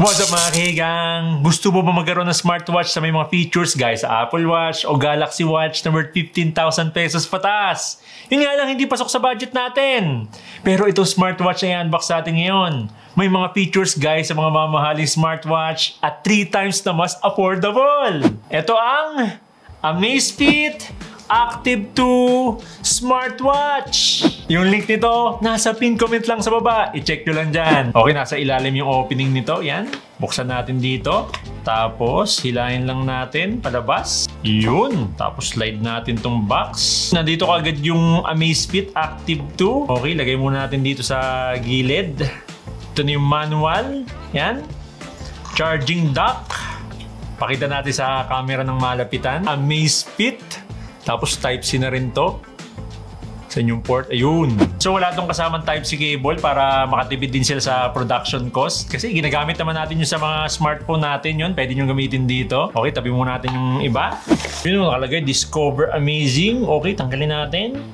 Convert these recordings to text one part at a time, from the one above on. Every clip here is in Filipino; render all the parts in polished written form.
What's up mga kahigang? Gusto mo ba magkaroon ng smartwatch sa may mga features guys sa Apple Watch o Galaxy Watch na worth 15,000 pesos pataas? Yun nga lang hindi pasok sa budget natin. Pero itong smartwatch na i-unbox natin ngayon. May mga features guys sa mga mamahaling smartwatch at 3 times na mas affordable. Ito ang Amazfit Active 2 Smartwatch. Yung link nito, nasa pin comment lang sa baba. I-check nyo lang dyan. Okay, nasa ilalim yung opening nito. Yan. Buksan natin dito. Tapos, hilahin lang natin palabas. Yun. Tapos, slide natin tong box. Nandito kagad yung Amazfit Active 2. Okay, lagay muna natin dito sa gilid. Ito na yung manual. Yan. Charging dock. Pakita natin sa camera ng malapitan. Amazfit. Tapos Type-C na rin to. Sa inyong port. Ayun. So wala tong kasamang Type-C cable para makatipid din sila sa production cost. Kasi ginagamit naman natin yun sa mga smartphone natin yun. Pwede nyo gamitin dito. Okay, tabi muna natin yung iba. Yun nakalagay. Discover Amazing. Okay, tanggalin natin.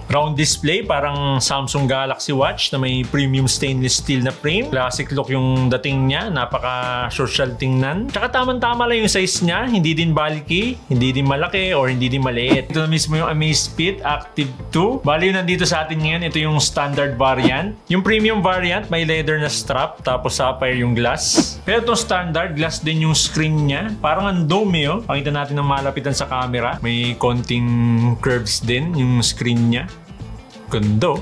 Round display, parang Samsung Galaxy Watch na may premium stainless steel na frame. Classic look yung dating niya, napaka-social tingnan. Tsaka tamang-tama lang yung size niya, hindi din bulky, hindi din malaki, or hindi din maliit. Ito na mismo yung Amazfit Active 2. Bali yun nandito sa atin ngayon, ito yung standard variant. Yung premium variant, may leather na strap, tapos sapphire yung glass. Pero itong standard, glass din yung screen niya. Parang ang dome oh. Pakita natin ng malapitan sa camera. May konting curves din yung screen niya. Ganda.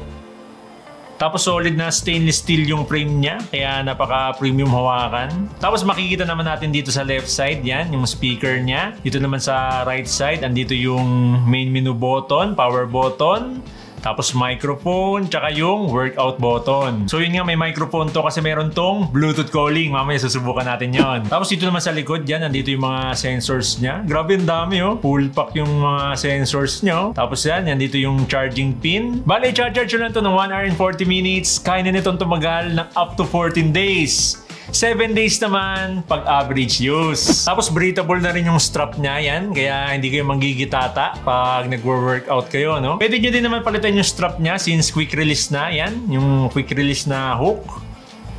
Tapos solid na stainless steel yung frame niya, kaya napaka-premium hawakan. Tapos makikita naman natin dito sa left side, yan, yung speaker niya. Dito naman sa right side, andito yung main menu button, power button. Tapos microphone, tsaka yung workout button. So yun nga, may microphone to kasi meron tong Bluetooth calling. Mamaya susubukan natin yon. Tapos dito naman sa likod, yan, nandito yung mga sensors niya. Grabe ang dami oh. Full pack yung mga sensors niya. Tapos yan, nandito yung charging pin. Bale, charge lang to ng 1 hour and 40 minutes. Kaya na nitong tumagal ng up to 14 days. 7 days naman pag average use. Tapos breathable na rin yung strap niya, yan. Kaya hindi kayo manggigitata pag nagwo-workout kayo, no? Pwede nyo din naman palitan yung strap niya since quick release na, yan. Yung quick release na hook.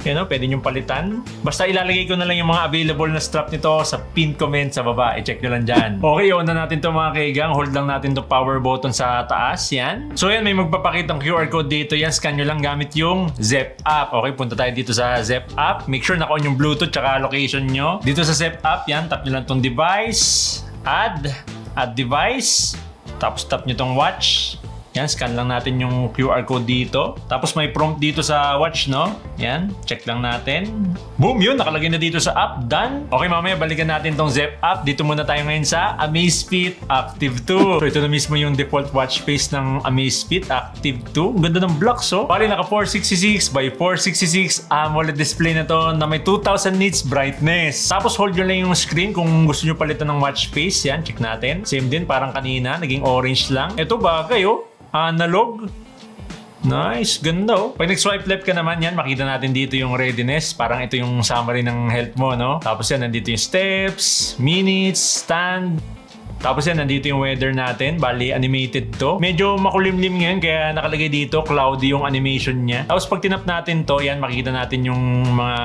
Yan o, pwede nyo palitan. Basta ilalagay ko na lang yung mga available na strap nito sa pin comment sa baba. I-check nyo lang dyan. Okay, on na natin to mga kaigang. Hold lang natin to power button sa taas. Yan. So yan, may magpapakitang QR code dito. Yan, scan nyo lang gamit yung Zepp app. Okay, punta tayo dito sa Zepp app. Make sure naka-on yung Bluetooth tsaka location nyo. Dito sa Zepp app, yan, tap nyo lang tong device. Add device. Tapos tap nyo tong watch. Yan, scan lang natin yung QR code dito. Tapos may prompt dito sa watch, no? Yan, check lang natin. Boom, yun, nakalagay na dito sa app. Done. Okay, mamaya balikan natin tong Zepp app. Dito muna tayo ngayon sa Amazfit Active 2. So, ito na mismo yung default watch face ng Amazfit Active 2. Ang ganda ng blocks, oh. Bali, naka 466 by 466 AMOLED display na to na may 2000 nits brightness. Tapos, hold nyo lang yung screen kung gusto nyo palitan ng watch face. Yan, check natin. Same din, parang kanina. Naging orange lang. Ito, bagay, oh. Analog. Nice. Ganda oh. Pag nag-swipe left ka naman yan, makita natin dito yung readiness. Parang ito yung summary ng health mo, no? Tapos yan, nandito yung steps, minutes, stand. Tapos yan, nandito yung weather natin. Bali, animated to. Medyo makulimlim ngayon, kaya nakalagay dito, cloudy yung animation niya. Tapos pag tinap natin to, yan, makikita natin yung mga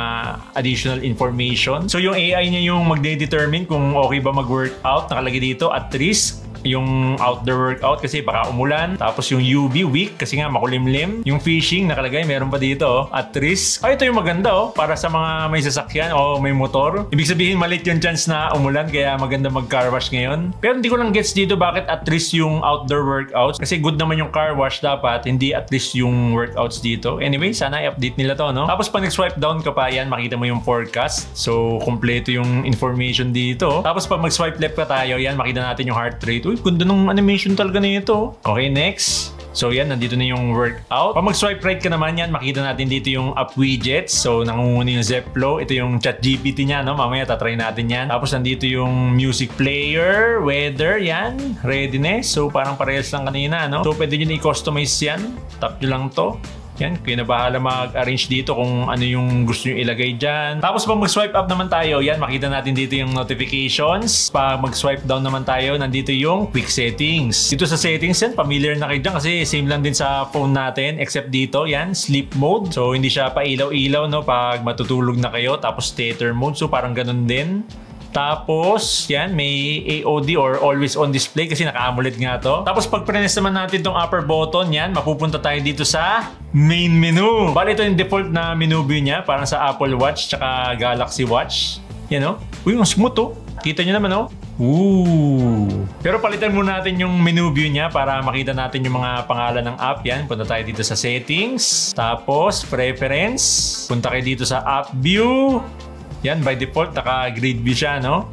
additional information. So yung AI niya yung magde-determine kung okay ba mag-workout. Nakalagay dito, at risk. Yung outdoor workout kasi baka umulan. Tapos yung UV weak kasi nga makulimlim. Yung fishing nakalagay meron pa dito oh, at risk. Ito yung maganda oh para sa mga may sasakyan o may motor. Ibig sabihin maliit yung chance na umulan kaya maganda mag car wash ngayon. Pero hindi ko lang gets dito bakit at risk yung outdoor workouts kasi good naman yung car wash dapat hindi at risk yung workouts dito. Anyway, sana i-update nila to no. Tapos pag nag-swipe down ka pa yan makita mo yung forecast. So kompleto yung information dito. Tapos pag mag-swipe left pa tayo yan makita natin yung heart rate. Uy, ganda ng animation talaga nito. Okay, next. So yan, nandito na yung workout. Pag mag-swipe right ka naman yan, makita natin dito yung app widgets. So nangunguna yung Zepp Flow. Ito yung ChatGPT niya, no? Mamaya tatry natin yan. Tapos nandito yung music player, weather, yan. Readiness. So parang parehas lang kanina, no? So pwede nyo na i-customize yan. Tap nyo lang to. Yan, kayo na bahala mag-arrange dito kung ano yung gusto nyo ilagay dyan. Tapos pag mag-swipe up naman tayo, yan, makita natin dito yung notifications. Pag mag-swipe down naman tayo, nandito yung quick settings. Dito sa settings yan, familiar na kayo dyan kasi same lang din sa phone natin. Except dito, yan, sleep mode. So, hindi siya pa ilaw-ilaw, no, pag matutulog na kayo. Tapos theater mode, so parang ganun din. Tapos, yan, may AOD or always on display kasi naka-AMOLED nga to. Tapos, pag press naman natin tong upper button, yan, mapupunta tayo dito sa main menu. Bali, ito yung default na menu view niya, parang sa Apple Watch tsaka Galaxy Watch. Yan, no? Uy, ang smooth, oh. Kita nyo naman, oh. Ooh. Pero palitan muna natin yung menu view niya para makita natin yung mga pangalan ng app. Yan, punta tayo dito sa settings. Tapos, preference. Punta kayo dito sa app view. Yan, by default, naka-grid view siya, no?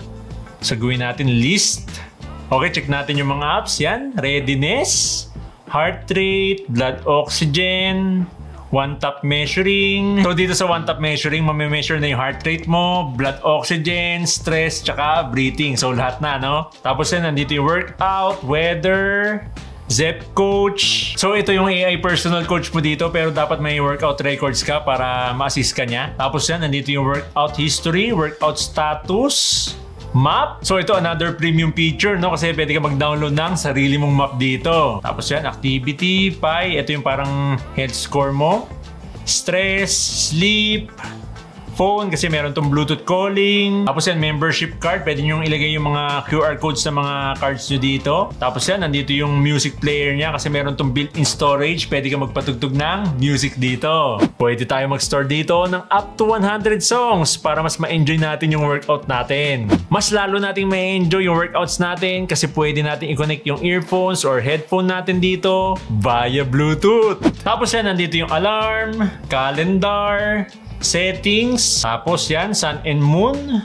So, gawin natin list. Okay, check natin yung mga apps. Yan, readiness, heart rate, blood oxygen, one-tap measuring. So, dito sa one-tap measuring, mamimeasure na yung heart rate mo, blood oxygen, stress, tsaka breathing. So, lahat na, no? Tapos yan, nandito yung workout, weather, Zepp Coach. So, ito yung AI personal coach mo dito pero dapat may workout records ka para ma-assist ka niya. Tapos yan, nandito yung workout history, workout status, map. So, ito another premium feature, no? Kasi pwede ka mag-download ng sarili mong map dito. Tapos yan, activity, pi. Ito yung parang health score mo. Stress, sleep, phone kasi meron tong Bluetooth calling. Tapos yan, membership card. Pwede nyo ilagay yung mga QR codes sa mga cards nyo dito. Tapos yan, nandito yung music player niya kasi meron tong built-in storage. Pwede ka magpatugtog ng music dito. Pwede tayo mag-store dito ng up to 100 songs para mas ma-enjoy natin yung workout natin. Mas lalo nating ma-enjoy yung workouts natin kasi pwede natin i-connect yung earphones or headphone natin dito via Bluetooth. Tapos yan, nandito yung alarm, calendar, settings, tapos yan, sun and moon.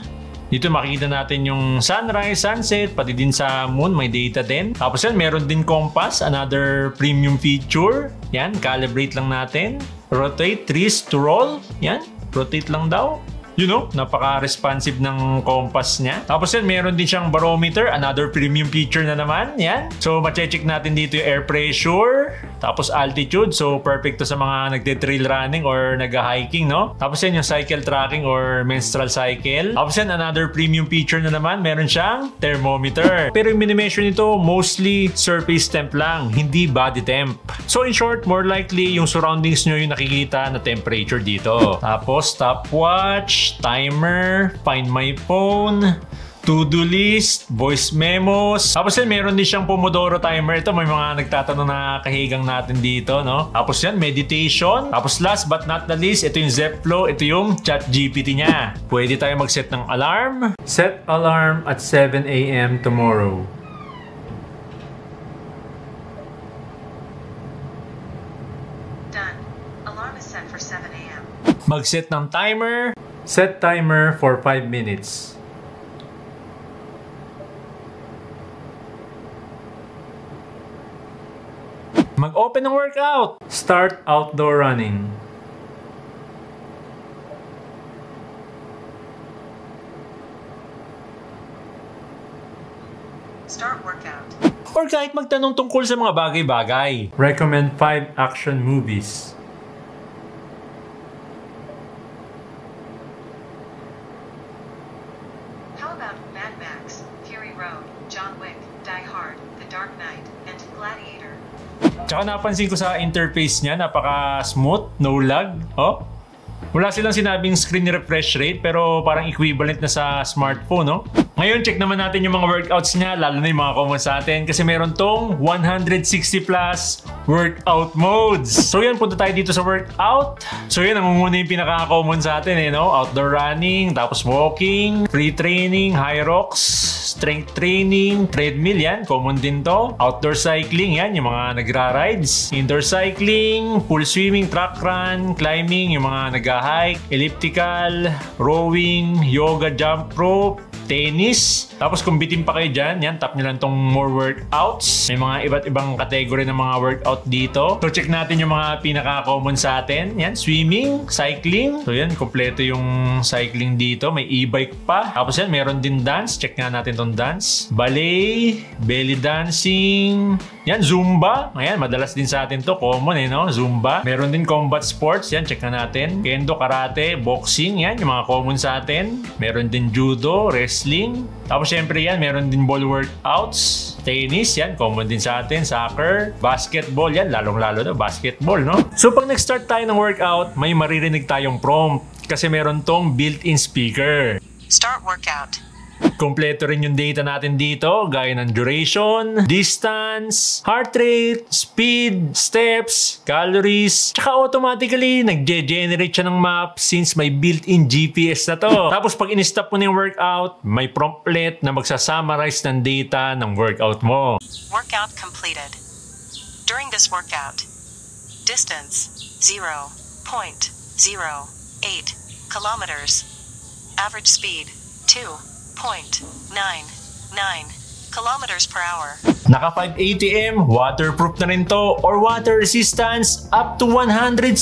Dito makikita natin yung sunrise, sunset, pati din sa moon, may data din. Tapos yan, meron din compass, another premium feature. Yan, calibrate lang natin. Rotate, trees to roll. Yan, rotate lang daw. You know, napaka-responsive ng compass niya. Tapos yan, meron din siyang barometer, another premium feature na naman. Yan. So, ma-check natin dito yung air pressure, tapos altitude. So, perfect to sa mga nagte-trail running or nag-hiking, no? Tapos yan yung cycle tracking or menstrual cycle. Tapos yan, another premium feature na naman, meron siyang thermometer. Pero yung mini-measure nito, mostly surface temp lang, hindi body temp. So, in short, more likely, yung surroundings nyo yung nakikita na temperature dito. Tapos, stopwatch, timer, find my phone, to-do list, voice memos. Tapos yan, meron din siyang Pomodoro timer. Ito, may mga nagtatanong na kahigang natin dito, no? Tapos yan, meditation. Tapos last but not the least, ito yung Zepp Flow. Ito yung ChatGPT niya. Pwede tayo mag-set ng alarm. Set alarm at 7 a.m. tomorrow. Done. Alarm is set for 7 a.m. Mag-set ng timer. Set timer for 5 minutes. Mag-open ng workout. Start outdoor running. Start workout. Or kahit magtanong tungkol sa mga bagay-bagay. Recommend 5 action movies. How about Mad Max, Fury Road, John Wick, Die Hard, The Dark Knight, and Gladiator? Tsaka napansin ko sa interface niya, napaka-smooth, no lag. Oh, wala silang sinabing screen refresh rate pero parang equivalent na sa smartphone, no? Ngayon, check naman natin yung mga workouts niya, lalo na yung mga common sa atin kasi meron tong 160 plus workout modes. So yan, punta tayo dito sa workout. So yan, nangunguna yung pinaka-common sa atin, no? Outdoor running, tapos walking, free training, high rocks, strength training, treadmill, yan, common din to. Outdoor cycling, yan, yung mga nagra-rides. Indoor cycling, pool swimming, track run, climbing, yung mga nag-hike, elliptical, rowing, yoga, jump rope, tennis. Tapos kung bitin pa kayo dyan, yan, tap nyo lang tong more workouts. May mga iba't ibang category ng mga workout dito. So check natin yung mga pinaka-common sa atin. Yan, swimming, cycling. So yan, kompleto yung cycling dito. May e-bike pa. Tapos yan, meron din dance. Check nga natin tong dance. Ballet, belly dancing. Yan, Zumba. Ayan, madalas din sa atin to. Common no? Zumba. Meron din combat sports. Yan, check na natin. Kendo, karate, boxing. Yan, yung mga common sa atin. Meron din judo, wrestling. Tapos syempre yan, meron din ball workouts. Tennis, yan, common din sa atin. Soccer, basketball, yan, lalong-lalo na basketball, no? So pag nag-start tayo ng workout, may maririnig tayong prompt kasi meron tong built-in speaker. Start workout. Kompleto rin yung data natin dito, gaya ng duration, distance, heart rate, speed, steps, calories, tsaka automatically nagge-generate siya ng map since may built-in GPS na to. Tapos pag in-stop mo na yung workout, may prompt ulit na magsasummarize ng data ng workout mo. Workout completed. During this workout, distance 0.08 kilometers. Average speed 2.99 kilometers per hour. Naka 5 ATM, waterproof na rin to, or water resistance up to 164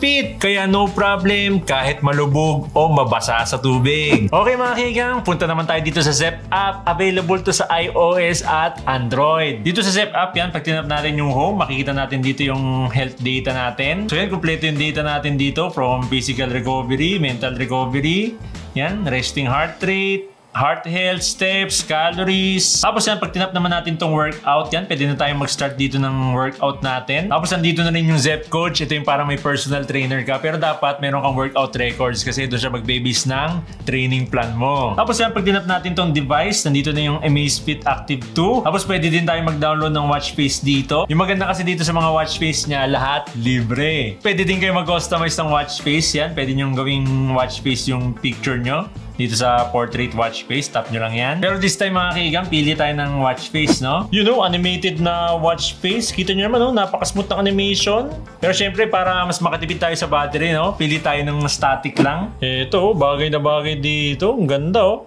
feet. Kaya no problem kahit malubog o mabasa sa tubig. Okay mga kigang, punta naman tayo dito sa Zepp app. Available to sa iOS at Android. Dito sa Zepp app yan, pag tinap natin yung home, makikita natin dito yung health data natin. So yan, kompleto yung data natin dito from physical recovery, mental recovery, yan, resting heart rate, heart health, steps, calories. Tapos yan, pag tinap naman natin tong workout, yan, pwede na tayong mag-start dito ng workout natin. Tapos nandito na rin yung Zepp Coach. Ito yung parang may personal trainer ka. Pero dapat meron kang workout records kasi doon siya mag-base ng training plan mo. Tapos yan, pag tinap natin tong device, nandito na yung Amazfit Active 2. Tapos pwede din tayong mag-download ng watch face dito. Yung maganda kasi dito sa mga watch face niya, lahat libre. Pwede din kayo mag-customize ng watch face. Yan, pwede nyo gawing watch face yung picture nyo. Dito sa portrait watch face, tap nyo lang yan. Pero this time mga kaigang, pili tayo ng watch face, no? You know, animated na watch face. Kita nyo naman, no? Napaka-smooth ng animation. Pero syempre, para mas makatipid tayo sa battery, no? Pili tayo ng static lang. Ito, bagay na bagay dito. Ang ganda, oh.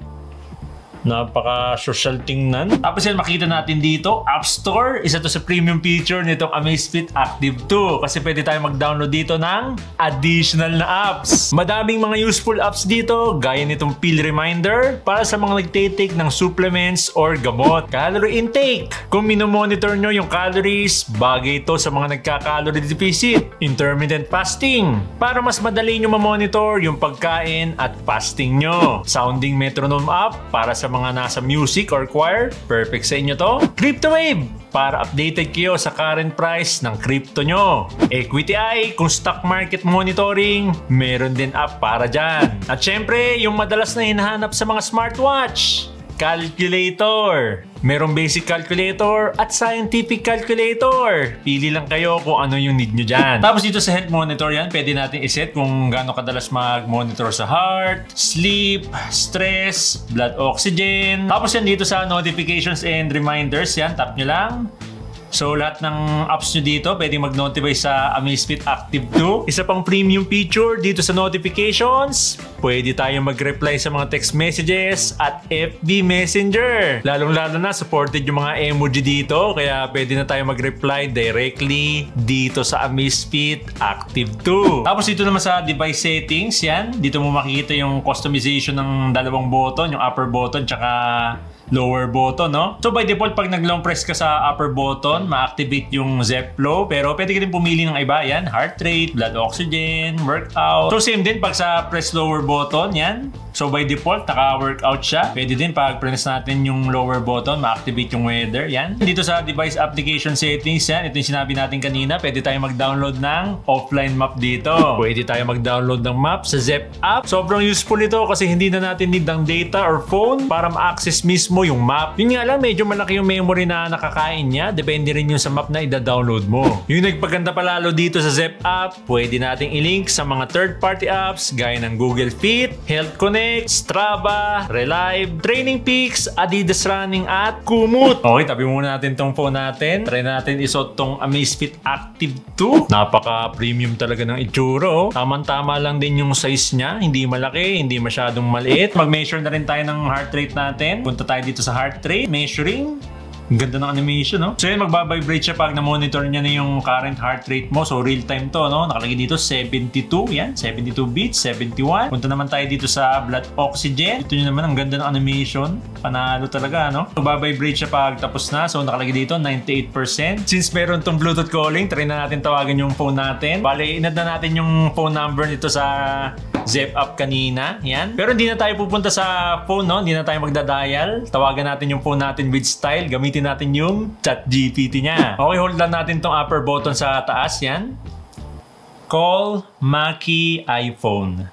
Napaka-social tingnan. Tapos yan, makita natin dito, App Store. Isa to sa premium feature nitong Amazfit Active 2. Kasi pwede tayo mag-download dito ng additional na apps. Madaming mga useful apps dito, gaya nitong pill reminder para sa mga nagtitake ng supplements or gamot. Calorie intake. Kung minomonitor nyo yung calories, bagay ito sa mga nagka-calorie deficit. Intermittent fasting. Para mas madali nyo mamonitor yung pagkain at fasting nyo. Sounding metronome app para sa mga nasa music or choir, perfect sa inyo to. CryptoWave, para updated kayo sa current price ng crypto nyo. EquityEye, kung stock market monitoring, meron din app para dyan. At syempre, yung madalas na hinahanap sa mga smartwatch, calculator. Merong basic calculator at scientific calculator. Pili lang kayo kung ano yung need nyo dyan. Tapos dito sa health monitor yan, pwede natin iset kung gaano kadalas mag-monitor sa heart, sleep, stress, blood oxygen. Tapos yan dito sa notifications and reminders, yan, tap nyo lang. So, lahat ng apps nyo dito, pwede mag-notify sa Amazfit Active 2. Isa pang premium feature dito sa notifications, pwede tayo mag-reply sa mga text messages at FB Messenger. Lalong-lalo na, supported yung mga emoji dito, kaya pwede na tayo mag-reply directly dito sa Amazfit Active 2. Tapos dito naman sa device settings, yan, dito mo makikita yung customization ng dalawang button, yung upper button, tsaka lower button, no? So by default, pag nag-long press ka sa upper button, ma-activate yung Zepp Flow. Pero pwede ka rin pumili ng iba, yan. Heart rate, blood oxygen, workout. So same din pag sa press lower button, yan. So by default, naka-workout siya. Pwede din pag press natin yung lower button, ma-activate yung weather, yan. Dito sa device application settings, yan. Ito yung sinabi natin kanina. Pwede tayo mag-download ng offline map dito. Pwede tayo mag-download ng map sa Zepp app. Sobrang useful ito kasi hindi na natin need ng data or phone para ma-access mismo mo yung map. Yun nga lang, medyo malaki yung memory na nakakain niya. Depende rin yun sa map na ida-download mo. Yung nagpaganda palalo dito sa Zep app, pwede nating i-link sa mga third-party apps gaya ng Google Fit, Health Connect, Strava, Relive, Training Peaks, Adidas Running at Komoot. Okay, tabi muna natin tong phone natin. Try natin isuot tong Amazfit Active 2. Napaka-premium talaga ng itsura. Oh. Tama-tama lang din yung size niya. Hindi malaki, hindi masyadong maliit. Mag-measure na rin tayo ng heart rate natin. Punta tayo dito sa heart rate. Measuring. Ang ganda ng animation, no? So yun, magbabibrate siya pag na-monitor niya na yung current heart rate mo. So real time to, no? Nakalagay dito 72. Yan, 72 beats, 71. Punta naman tayo dito sa blood oxygen. Ito nyo naman, ang ganda ng animation. Panalo talaga, no? Magbabibrate siya pag tapos na. So nakalagay dito 98%. Since meron tong Bluetooth calling, try na natin tawagan yung phone natin. Bale, inad na natin yung phone number nito sa Zep app kanina. Yan. Pero hindi na tayo pupunta sa phone, no? Hindi na tayo magda-dial. Tawagan natin yung phone natin with style. Gamitin natin yung ChatGPT niya. Okay, hold lang natin tong upper button sa taas. Yan. Call Maki iPhone.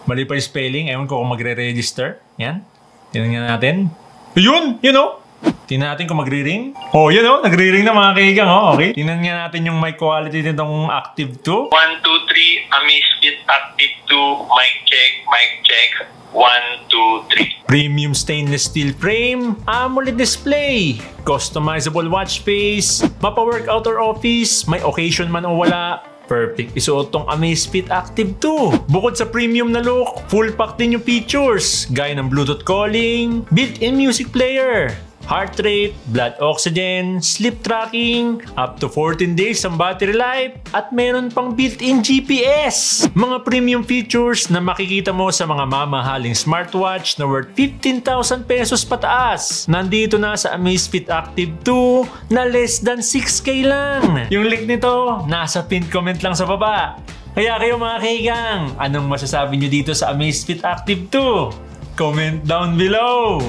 Mali pa yung spelling. Ewan ko kung magre-register. Yan. Tingnan natin. Yun! You know? Tingnan natin kung magre-ring. Oh, yun oh. Nagre-ring na mga kaigang. Oh, okay. Tingnan nga natin yung mic quality nitong Active 2. 1, 2, 3, Amazfit Active 2, mic check, mic check. 1, 2, 3. Premium stainless steel frame, AMOLED display, customizable watch face, mapa-workout or office, may occasion man o wala. Perfect isuot tong Amazfit Active 2. Bukod sa premium na look, full pack din yung features gaya ng Bluetooth calling, built-in music player, heart rate, blood oxygen, sleep tracking, up to 14 days ang battery life, at meron pang built-in GPS. Mga premium features na makikita mo sa mga mamahaling smartwatch na worth 15,000 pesos pataas. Nandito na sa Amazfit Active 2 na less than 6K lang. Yung link nito, nasa pinned comment lang sa baba. Kaya kayo mga kaigang, anong masasabi nyo dito sa Amazfit Active 2? Comment down below!